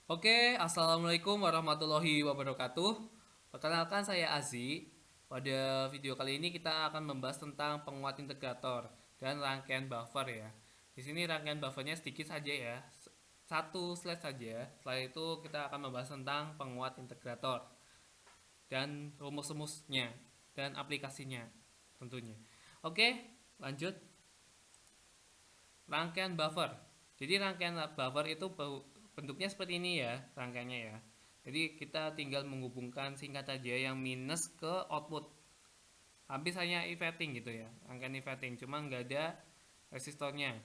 Oke, assalamualaikum warahmatullahi wabarakatuh. Perkenalkan saya Azi. Pada video kali ini kita akan membahas tentang penguat integrator dan rangkaian buffer ya. Di sini rangkaian buffernya sedikit saja ya, satu slide saja. Setelah itu kita akan membahas tentang penguat integrator dan rumus-rumusnya dan aplikasinya tentunya. Oke, lanjut. Rangkaian buffer. Jadi rangkaian buffer itu bentuknya seperti ini ya, rangkaiannya ya. Jadi kita tinggal menghubungkan singkat saja yang minus ke output. Habis hanya inverting gitu ya, rangkaian inverting, cuma nggak ada resistornya.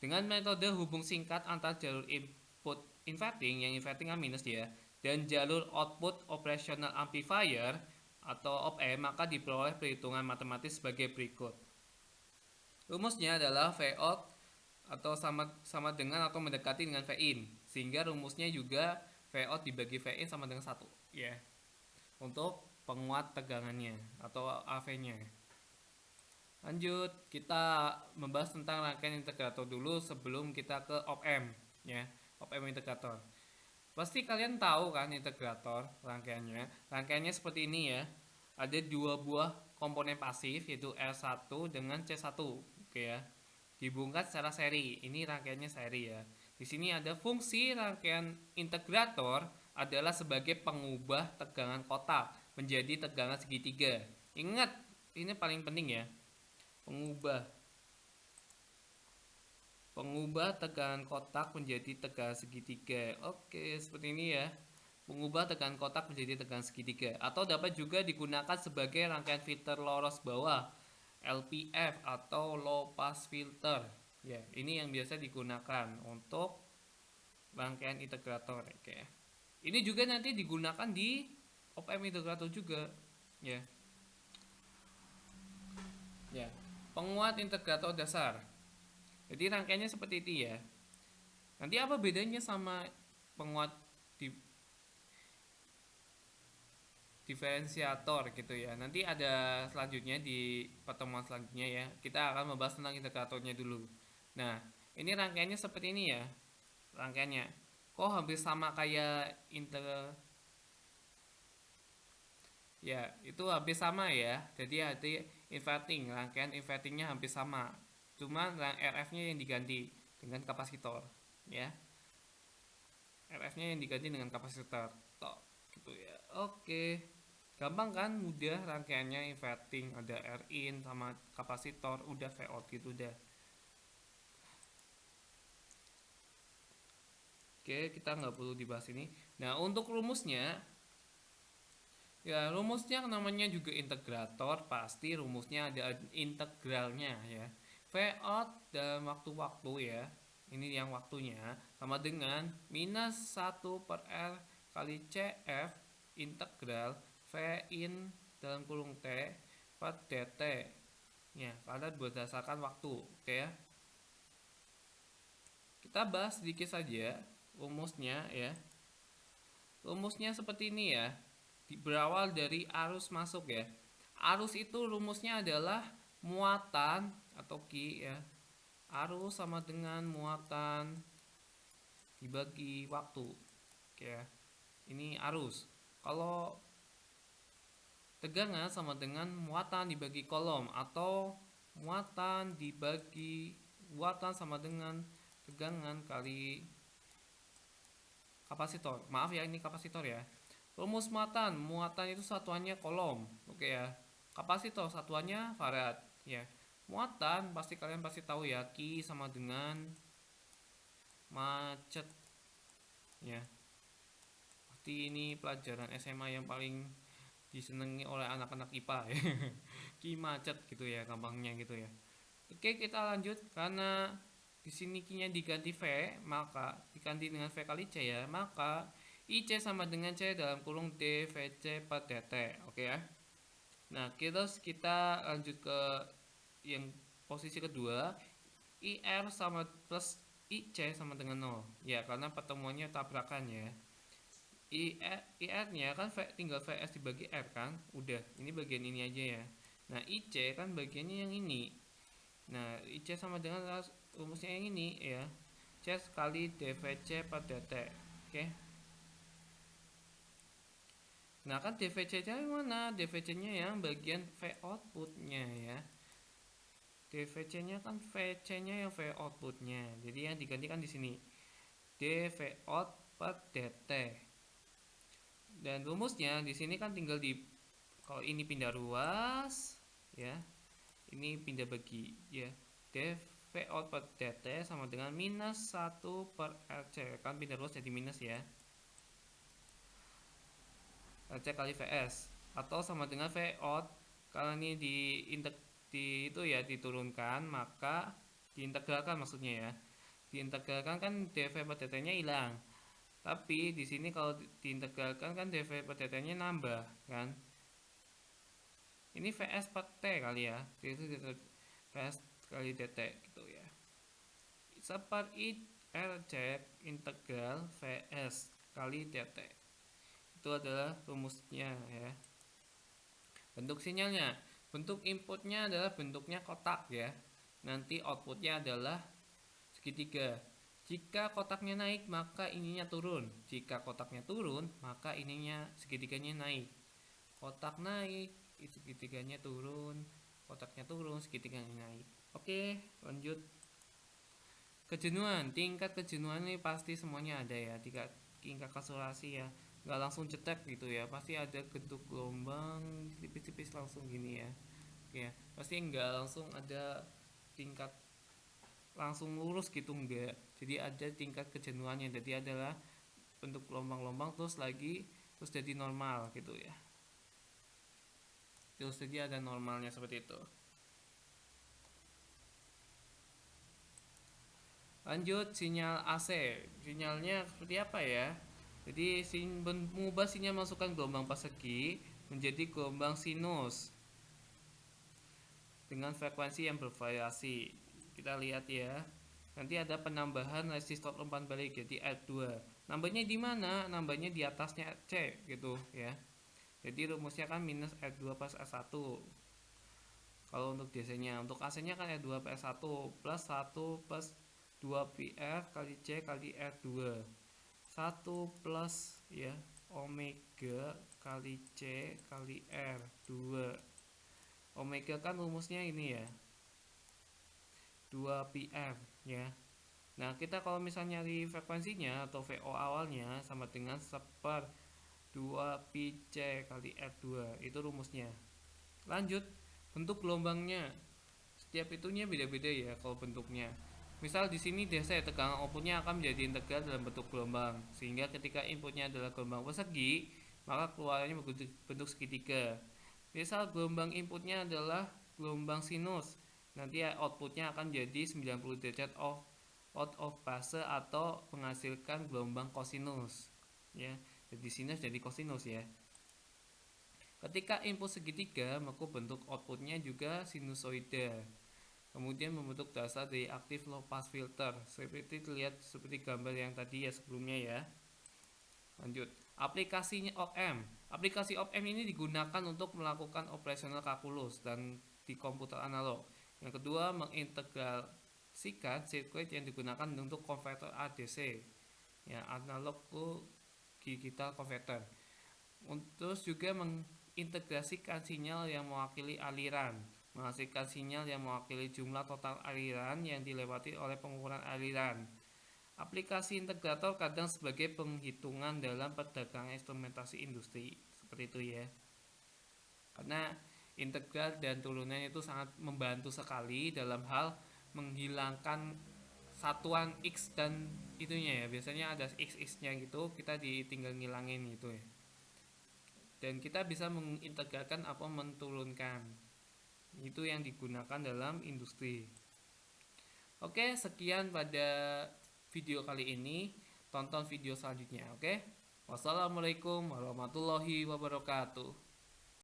Dengan metode hubung singkat antar jalur input inverting, yang inverting kan minus ya, dan jalur output operational amplifier atau op-amp, maka diperoleh perhitungan matematis sebagai berikut. Rumusnya adalah V out atau sama dengan atau mendekati dengan V in, sehingga rumusnya juga V out dibagi V in sama dengan 1 ya. Untuk penguat tegangannya atau AV-nya. Lanjut, kita membahas tentang rangkaian integrator dulu sebelum kita ke op-amp ya. Op-amp integrator. Pasti kalian tahu kan integrator rangkaiannya. Rangkaiannya seperti ini ya. Ada dua buah komponen pasif yaitu R1 dengan C1. Oke ya. Dihubungkan secara seri. Ini rangkaiannya seri ya. Di sini ada fungsi rangkaian integrator adalah sebagai pengubah tegangan kotak menjadi tegangan segitiga. Ingat, ini paling penting ya. Pengubah tegangan kotak menjadi tegangan segitiga. Oke, seperti ini ya. Mengubah tegangan kotak menjadi tegangan segitiga. Atau dapat juga digunakan sebagai rangkaian filter loros bawah, LPF atau low pass filter. Ya, ini yang biasa digunakan untuk rangkaian integrator. Oke. Ini juga nanti digunakan di op-amp integrator juga. Ya. Ya. Penguat integrator dasar. Jadi rangkaiannya seperti itu ya. Nanti apa bedanya sama penguat di diferensiator gitu ya. Nanti ada selanjutnya di pertemuan selanjutnya ya. Kita akan membahas tentang integratornya dulu. Nah, ini rangkaiannya seperti ini ya. Rangkaiannya. Kok hampir sama kayak ya, itu hampir sama ya. Jadi ada inverting, rangkaian invertingnya hampir sama. Cuma RF-nya yang diganti dengan kapasitor ya. RF-nya yang diganti dengan kapasitor. Tok gitu ya. Oke. Gampang kan, mudah rangkaiannya inverting, ada R in sama kapasitor, udah V out gitu udah. Oke, kita nggak perlu dibahas ini. Nah, untuk rumusnya, ya rumusnya namanya juga integrator, pasti rumusnya ada integralnya ya. V out dalam waktu-waktu ya, ini yang waktunya, sama dengan minus 1 per R kali CF integral V in dalam kurung T per dt ya, karena berdasarkan waktu. Oke ya, kita bahas sedikit saja rumusnya ya. Rumusnya seperti ini ya, berawal dari arus masuk ya. Arus itu rumusnya adalah muatan atau Q ya. Arus sama dengan muatan dibagi waktu. Oke ya, ini arus. Kalau tegangan sama dengan muatan dibagi kolom, atau muatan dibagi muatan sama dengan tegangan kali kapasitor. Maaf ya, ini kapasitor ya. Rumus muatan, muatan itu satuannya kolom. Oke ya. Kapasitor satuannya farad ya. Muatan pasti kalian pasti tahu ya, Q sama dengan macet ya. Pasti ini pelajaran SMA yang paling disenangi oleh anak-anak IPA ya. Ki macet gitu ya, gampangnya gitu ya. Oke, kita lanjut. Karena di sini Q-nya diganti V, maka diganti dengan V kali C ya, maka IC sama dengan C dalam kurung dVC per dt. Oke ya. Nah, kita lanjut ke yang posisi kedua. IR sama plus IC sama dengan 0 ya, karena pertemuannya tabrakan ya. IR-nya kan tinggal VS dibagi R kan, udah, ini bagian ini aja ya. Nah, IC kan bagiannya yang ini. Nah, IC sama dengan rumusnya yang ini ya, C kali dVC per dt. Oke. Nah kan DVC-nya yang mana? DVC-nya yang bagian V outputnya ya. DVC-nya kan VC-nya yang V outputnya. Jadi yang digantikan di sini dV out per dt. Dan rumusnya di sini kan tinggal di, kalau ini pindah ruas ya, ini pindah bagi ya. dV out per dt sama dengan minus 1 per RC, kan pindah ruas jadi minus ya, RC kali VS, atau sama dengan V out, karena ini di itu ya diturunkan, maka diintegralkan, maksudnya ya diintegralkan kan dV per dt nya hilang, tapi di sini kalau diintegralkan kan dV per dt nya nambah kan, ini VS per T kali ya, itu VS kali dt gitu ya, seperti RC integral VS kali dt. Itu adalah rumusnya ya. Bentuk sinyalnya, bentuk inputnya adalah bentuknya kotak ya. Nanti outputnya adalah segitiga. Jika kotaknya naik maka ininya turun. Jika kotaknya turun maka ininya segitiganya naik. Kotak naik, segitiganya turun. Kotaknya turun, segitiganya naik. Oke, lanjut. Kejenuhan, tingkat kejenuhan ini pasti semuanya ada ya. Tingkat saturasi ya, nggak langsung cetek gitu ya, pasti ada bentuk gelombang tipis-tipis langsung gini ya. Oke, pasti nggak langsung ada tingkat langsung lurus gitu, enggak. Jadi ada tingkat kejenuhannya, jadi adalah bentuk gelombang-gelombang terus jadi normal gitu ya, terus jadi ada normalnya seperti itu. Lanjut, sinyal AC. Sinyalnya seperti apa ya? Jadi mengubah sinyal masukan gelombang persegi menjadi gelombang sinus dengan frekuensi yang bervariasi. Kita lihat ya. Nanti ada penambahan resistor umpan balik jadi R2. Nambahnya di mana? Nambahnya di atasnya C gitu ya. Jadi rumusnya kan minus R2 plus R1. Kalau untuk DC-nya, untuk AC-nya kan R2 plus R1 plus 1 plus 2πr kali C kali R2. 1 plus ya omega kali C kali R2. Omega kan rumusnya ini ya, 2πr ya. Nah kita kalau misalnya nyari frekuensinya atau VO awalnya sama dengan 1/2πc kali R2, itu rumusnya. Lanjut, bentuk gelombangnya setiap itunya beda-beda ya kalau bentuknya. Misal di sini DC, tegangan outputnya akan menjadi integral dalam bentuk gelombang, sehingga ketika inputnya adalah gelombang persegi maka keluarannya bentuk segitiga. Misal gelombang inputnya adalah gelombang sinus, nanti outputnya akan jadi 90 derajat out of phase atau menghasilkan gelombang kosinus ya. Jadi sinus jadi kosinus ya. Ketika input segitiga maka bentuk outputnya juga sinusoida, kemudian membentuk dasar dari aktif low pass filter seperti terlihat seperti gambar yang tadi ya sebelumnya ya. Lanjut, aplikasinya op-amp. Aplikasi op-amp ini digunakan untuk melakukan operasional kalkulus dan di komputer analog. Yang kedua, mengintegrasikan sirkuit yang digunakan untuk konverter ADC ya, analog to digital converter. Terus juga mengintegrasikan sinyal yang mewakili aliran, menghasilkan sinyal yang mewakili jumlah total aliran yang dilewati oleh pengukuran aliran. Aplikasi integrator kadang sebagai penghitungan dalam perdagangan instrumentasi industri seperti itu ya. Karena integral dan turunan itu sangat membantu sekali dalam hal menghilangkan satuan X dan itunya ya. Biasanya ada X-nya gitu, kita tinggal ngilangin gitu ya. Dan kita bisa mengintegralkan apa menurunkan. Itu yang digunakan dalam industri. Oke, sekian pada video kali ini. Tonton video selanjutnya, oke? Wassalamualaikum warahmatullahi wabarakatuh.